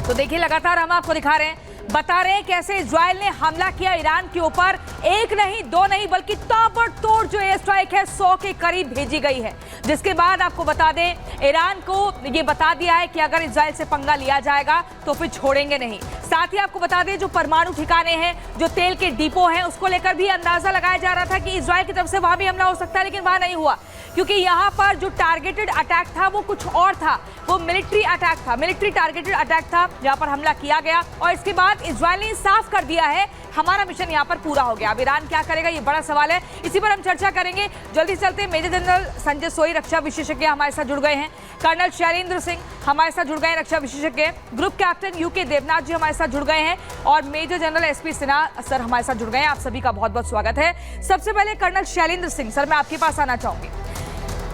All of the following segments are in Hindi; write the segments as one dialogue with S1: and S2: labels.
S1: तो देखिए लगातार हम आपको दिखा रहे हैं, बता रहे हैं कैसे इजराइल ने हमला किया ईरान के ऊपर। एक नहीं, दो नहीं, बल्कि ताबड़तोड़ जो एयर स्ट्राइक है 100 के करीब भेजी गई है। जिसके बाद आपको बता दें, ईरान को ये बता दिया है कि अगर इजराइल से पंगा लिया जाएगा तो फिर छोड़ेंगे नहीं। साथ ही आपको बता दें, जो परमाणु ठिकाने हैं, जो तेल के डिपो हैं, उसको लेकर भी अंदाजा लगाया जा रहा था कि इजराइल की तरफ से वहां भी हमला हो सकता है, लेकिन वहां नहीं हुआ, क्योंकि यहां पर जो टारगेटेड अटैक था वो कुछ और था। वो मिलिट्री अटैक था, मिलिट्री टारगेटेड अटैक था, जहां पर हमला किया गया। और इसके बाद इजराइल ने साफ कर दिया है, हमारा मिशन यहां पर पूरा हो गया। अब ईरान क्या करेगा, ये बड़ा सवाल है। इसी पर हम चर्चा करेंगे। जल्दी चलते, मेजर जनरल संजय सोई रक्षा विशेषज्ञ हमारे साथ जुड़ गए हैं, कर्नल शैलेंद्र सिंह हमारे साथ जुड़ गए हैं, रक्षा विशेषज्ञ, group captain UK Devnath ji हमारे साथ जुड़ गए हैं, और major general SP Sinha sir हमारे साथ जुड़ गए हैं। आप सभी का बहुत बहुत स्वागत है। सबसे पहले कर्नल शैलेंद्र सिंह सर, मैं आपके पास आना चाहूंगी।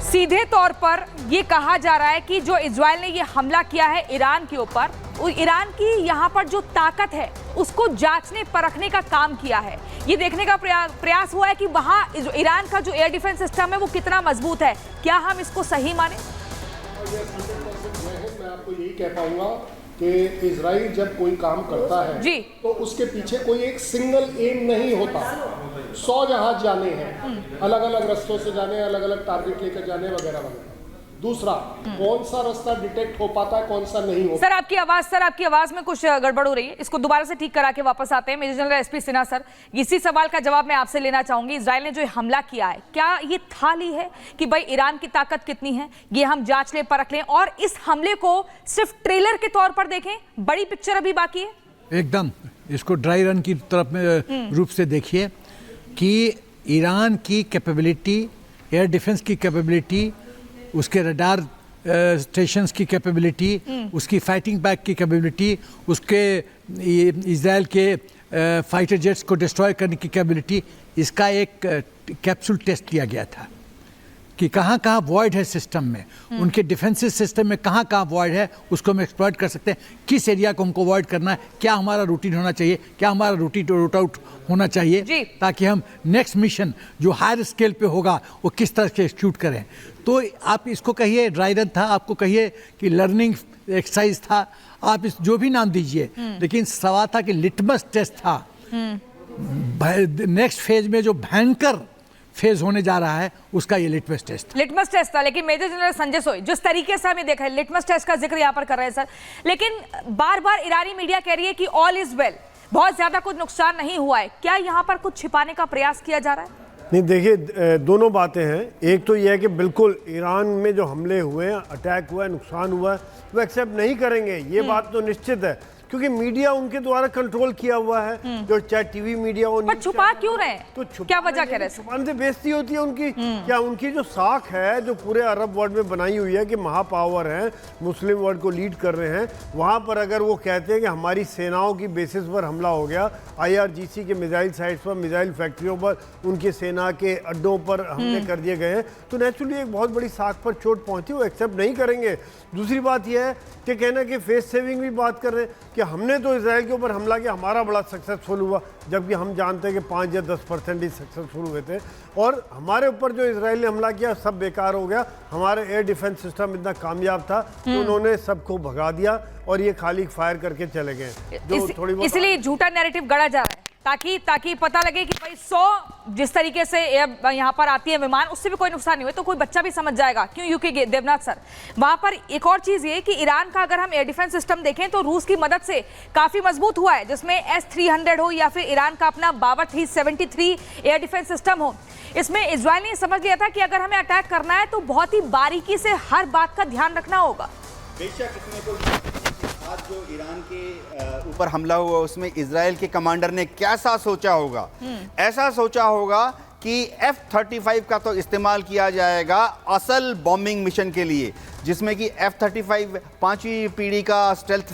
S1: सीधे तौर पर यह कहा जा रहा है कि जो इजराइल ने यह हमला किया है ईरान के ऊपर, ईरान की यहां पर जो ताकत है उसको जांचने परखने का काम किया है। ये देखने का प्रयास हुआ है कि वहां ईरान का जो एयर डिफेंस सिस्टम है वो कितना मजबूत है। क्या हम इसको सही माने?
S2: मैं आपको यही कह पाऊंगा कि इजराइल जब कोई काम करता है
S1: जी,
S2: तो उसके पीछे कोई एक सिंगल एम नहीं होता। 100 जहाज जाने हैं, अलग अलग रास्तों से जाने, अलग अलग टारगेट लेकर जाने, वगैरह वगैरह। दूसरा, कौन सा रास्ता डिटेक्ट हो पाता है, कौन सा नहीं हो।
S1: सर आपकी आवाज में कुछ गड़बड़ हो रही है, इसको दोबारा से ठीक करा के वापस आते हैं। Major general SP Sinha sir, इसी सवाल का जवाब मैं आपसे लेना चाहूंगी। इजराइल ने जो हमला किया है, क्या ये था ली है कि भाई ईरान की ताकत कितनी है, ये हम जांच लें, परख लें, और इस हमले को सिर्फ ट्रेलर के तौर पर देखें, बड़ी पिक्चर अभी बाकी है?
S3: एकदम, इसको ड्राई रन की तरफ में रूप से देखिए कि ईरान की कैपेबिलिटी, एयर डिफेंस की कैपेबिलिटी, उसके रडार स्टेशंस की कैपेबिलिटी, उसकी फाइटिंग बैक की कैपेबिलिटी, उसके इजराइल के फाइटर जेट्स को डिस्ट्रॉय करने की कैपेबिलिटी, इसका एक कैप्सूल टेस्ट लिया गया था कि कहाँ कहाँ वॉइड है सिस्टम में, उनके डिफेंसिव सिस्टम में कहाँ कहाँ वॉइड है, उसको हम एक्सप्लॉइट कर सकते हैं। किस एरिया को हमको वॉइड करना है, क्या हमारा रूटीन होना चाहिए, क्या हमारा रूट आउट होना चाहिए, ताकि हम नेक्स्ट मिशन जो हायर स्केल पे होगा वो किस तरह से एक्सिक्यूट करें। तो आप इसको कहिए ड्राई रन था, आपको कहिए कि लर्निंग एक्सरसाइज था, आप इस जो भी नाम दीजिए, लेकिन सवाल था कि लिटमस टेस्ट था। नेक्स्ट फेज में जो भयंकर फेज होने जा रहा है उसका ये लिटमस टेस्ट था।
S1: लेकिन मेजर जनरल संजय सोई, जिस तरीके से हमें देखा है, लिटमस टेस्ट का जिक्र यहाँ पर कर रहे हैं सर, लेकिन बार बार ईरानी मीडिया कह रही है कि ऑल इज वेल, बहुत ज्यादा कुछ नुकसान नहीं हुआ है। क्या यहाँ पर कुछ छिपाने का प्रयास किया जा रहा है?
S4: नहीं, देखिए, दोनों बातें हैं। एक तो यह है कि बिल्कुल ईरान में जो हमले हुए हैं, अटैक हुआ है, नुकसान हुआ है, वो एक्सेप्ट नहीं करेंगे, ये बात तो निश्चित है, क्योंकि मीडिया उनके द्वारा कंट्रोल किया हुआ है। जो चाहे टीवी मीडिया हो,
S1: पर छुपा क्यों रहे हैं?
S4: तो
S1: क्या वजह कह रहे हैं?
S4: छुपाने से बेइज्जती होती है उनकी। क्या उनकी जो साख है, जो पूरे अरब वर्ल्ड में बनाई हुई है कि महापावर हैं, मुस्लिम वर्ल्ड को लीड कर रहे हैं, वहाँ पर अगर वो कहते हैं कि हमारी सेनाओं की बेसिस पर हमला हो गया, IRGC के मिसाइल साइट्स पर, मिसाइल फैक्ट्रियों पर, उनकी सेना के अड्डों पर हमले कर दिए गए हैं, तो नेचुरली एक बहुत बड़ी साख पर चोट पहुंची, वो एक्सेप्ट नहीं करेंगे। दूसरी बात यह है कि कहना कि फेस सेविंग भी बात कर रहे हैं कि हमने तो इजराइल के ऊपर हमला किया, हमारा बड़ा सक्सेसफुल हुआ, जबकि हम जानते हैं कि 5 या 10% ही सक्सेसफुल हुए थे, और हमारे ऊपर जो इजराइल ने हमला किया सब बेकार हो गया। हमारा एयर डिफेंस सिस्टम इतना कामयाब था कि उन्होंने सबको भगा दिया और ये खाली फायर करके चले गए। जो थोड़ी बहुत
S1: इसलिए झूठा नैरेटिव गढ़ा जा रहा है ताकि पता लगे कि भाई 100 जिस तरीके से यहाँ पर आती है विमान, उससे भी कोई नुकसान नहीं हुआ, तो कोई बच्चा भी समझ जाएगा। क्यों यूके देवनाथ सर, वहां पर एक और चीज ये कि ईरान का अगर हम एयर डिफेंस सिस्टम देखें तो रूस की मदद से काफी मजबूत हुआ है, जिसमें S-300 हो या फिर ईरान का अपना बावर 373 एयर डिफेंस सिस्टम हो। इसमें इजराइल ने समझ लिया था कि अगर हमें अटैक करना है तो बहुत ही बारीकी से हर बात का ध्यान रखना होगा।
S5: बेशक इसमें तो आज जो ईरान के ऊपर हमला हुआ उसमें इजराइल के कमांडर ने कैसा सोचा होगा, ऐसा सोचा होगा कि F-35 का तो इस्तेमाल किया जाएगा असल बॉम्बिंग मिशन के लिए, जिसमें कि F-35 5वीं पीढ़ी का स्टेल्थ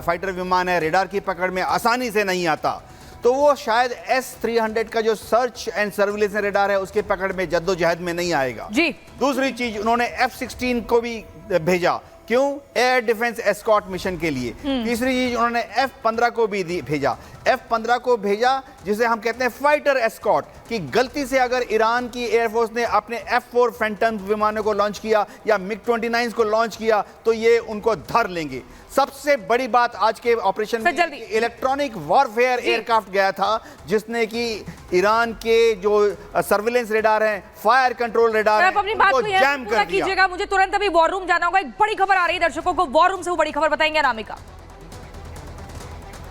S5: फाइटर विमान है, रेडार की पकड़ में आसानी से नहीं आता, तो वो शायद S-300 का जो सर्च एंड सर्विलेंस रेडार है उसके पकड़ में जद्दोजहद में नहीं आएगा जी। दूसरी चीज, उन्होंने F-16 को भी भेजा, क्यों? एयर डिफेंस एस्कॉर्ट मिशन के लिए। तीसरी चीज, उन्होंने F-15 को भी भेजा, F-15 को भेजा जिसे हम कहते हैं फाइटर एस्कॉर्ट, कि गलती से अगर ईरान की एयरफोर्स ने अपने F-4 फैंटम विमानों को लॉन्च किया या MiG-29 को लॉन्च किया तो ये उनको धर लेंगे। सबसे बड़ी बात आज के ऑपरेशन
S1: सर,
S5: में
S1: जल्दी।
S5: इलेक्ट्रॉनिक वॉरफेयर एयरक्राफ्ट गया था, जिसने कि ईरान के जो सर्विलेंस रेडार हैं, फायर कंट्रोल रेडार
S1: सर,
S5: हैं,
S1: आप अपनी बात को
S5: उनको
S1: यहाँ
S5: जैम
S1: पूरा
S5: कर दिया।
S1: कीजिएगा। मुझे तुरंत अभी वॉर रूम जाना होगा। एक बड़ी खबर आ रही है दर्शकों को, वॉर रूम से वो बड़ी खबर बताएंगे अनामिका।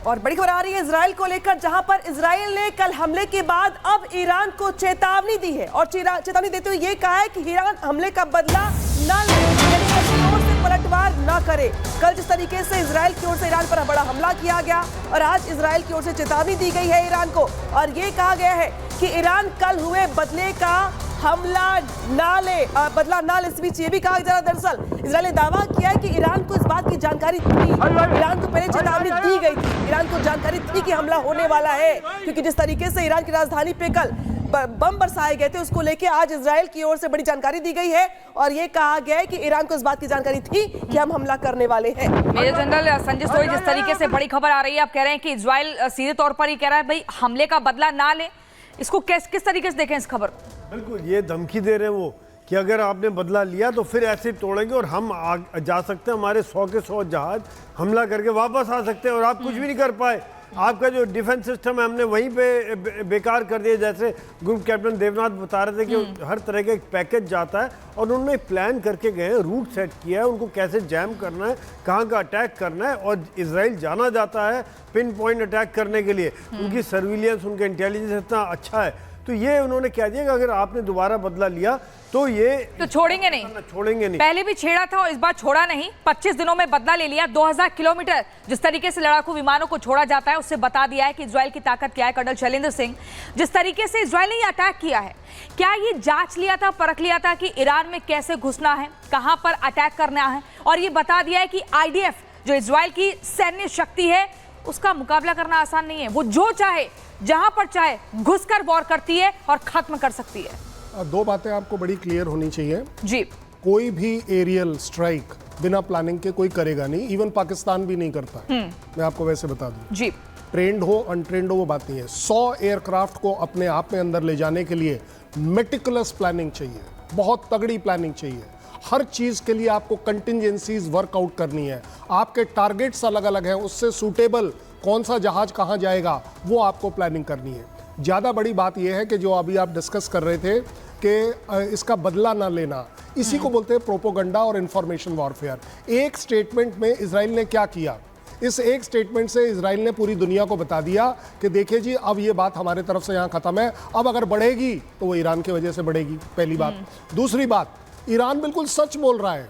S6: और बड़ी खबर आ रही है इजराइल को लेकर, जहां पर इजराइल ने कल हमले के बाद अब ईरान को चेतावनी दी है और चेतावनी देते हुए ये कहा है कि ईरान हमले का बदला न ले, यानी ऐसे जोर से पलटवार न करे। कल जिस तरीके से इजराइल की ओर से ईरान पर बड़ा हमला किया गया और आज इजराइल की ओर से चेतावनी दी गई है ईरान को, और ये कहा गया है कि ईरान कल हुए बदले का हमला ना ले, बदला ना ले। इस बीच ये भी कहा जा रहा, दरअसल इजराइल ने दावा किया है कि ईरान को इस बात की जानकारी थी, ईरान को पहले चेतावनी दी गई थी, ईरान को जानकारी थी कि हमला होने वाला है, क्योंकि जिस तरीके से ईरान की राजधानी पे कल बम बरसाए गए थे, उसको लेके आज इजराइल की ओर से बड़ी जानकारी दी गई है और ये कहा गया है कि ईरान को इस बात की जानकारी थी कि हम हमला करने वाले हैं।
S1: मेजर जनरल संजय सोई, जिस तरीके से बड़ी खबर आ रही है, आप कह रहे हैं कि इजराइल सीधे तौर पर ही कह रहा है भाई हमले का बदला ना ले, इसको किस तरीके से देखें इस खबर को?
S4: बिल्कुल, ये धमकी दे रहे हैं वो कि अगर आपने बदला लिया तो फिर ऐसे तोड़ेंगे और हम जा सकते हैं, हमारे 100 के 100 जहाज हमला करके वापस आ सकते हैं और आप कुछ भी नहीं कर पाए। आपका जो डिफेंस सिस्टम है हमने वहीं पे बेकार कर दिया। जैसे ग्रुप कैप्टन देवनाथ बता रहे थे कि हर तरह का एक पैकेज जाता है और उन्होंने प्लान करके गए हैं, रूट सेट किया है, उनको कैसे जैम करना है, कहाँ का अटैक करना है, और इजराइल जाना जाता है पिन पॉइंट अटैक करने के लिए। उनकी सर्विलियंस, उनका इंटेलिजेंस इतना अच्छा है, तो ये उन्होंने कह दिया कि अगर आपने दोबारा बदला लिया तो ये
S1: तो छोड़ेंगे नहीं,
S4: छोड़ेंगे नहीं।
S1: पहले भी छेड़ा था और इस बार छोड़ा नहीं। 25 दिनों में बदला ले लिया। 2000 किलोमीटर जिस तरीके से लड़ाकू विमानों को छोड़ा जाता है, उससे बता दिया है कि इजराइल की ताकत क्या है। कर्नल शैलेंद्र सिंह, जिस तरीके से इजराइल ने ये अटैक किया है, क्या ये जांच लिया था, परख लिया था कि ईरान में कैसे घुसना है, कहां पर अटैक करना है, और ये बता दिया है कि आईडीएफ जो इजराइल की सैन्य शक्ति है उसका मुकाबला करना आसान नहीं है, वो जो चाहे जहां पर चाहे घुसकर वॉर करती है और खत्म कर सकती है।
S2: दो बातें आपको बड़ी क्लियर होनी चाहिए
S1: जी,
S2: कोई भी एरियल स्ट्राइक बिना प्लानिंग के कोई करेगा नहीं, इवन पाकिस्तान भी नहीं करता है। मैं आपको वैसे बता दूं,
S1: जी,
S2: ट्रेंड हो अनट्रेंड हो वो बात नहीं है। 100 एयरक्राफ्ट को अपने आप में अंदर ले जाने के लिए मेटिकुलस प्लानिंग चाहिए, बहुत तगड़ी प्लानिंग चाहिए। हर चीज के लिए आपको कंटिजेंसीज वर्कआउट करनी है, आपके टारगेट्स अलग अलग हैं, उससे सूटेबल कौन सा जहाज कहाँ जाएगा वो आपको प्लानिंग करनी है। ज़्यादा बड़ी बात यह है कि जो अभी आप डिस्कस कर रहे थे कि इसका बदला ना लेना, इसी को बोलते हैं प्रोपोगंडा और इंफॉर्मेशन वॉरफेयर। एक स्टेटमेंट में इजराइल ने क्या किया, इस एक स्टेटमेंट से इजराइल ने पूरी दुनिया को बता दिया कि देखिए जी अब ये बात हमारे तरफ से यहाँ ख़त्म है, अब अगर बढ़ेगी तो वो ईरान की वजह से बढ़ेगी, पहली बात। दूसरी बात, ईरान बिल्कुल सच बोल रहा है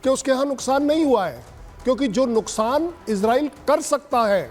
S2: कि उसके यहाँ नुकसान नहीं हुआ है, क्योंकि जो नुकसान इजराइल कर सकता है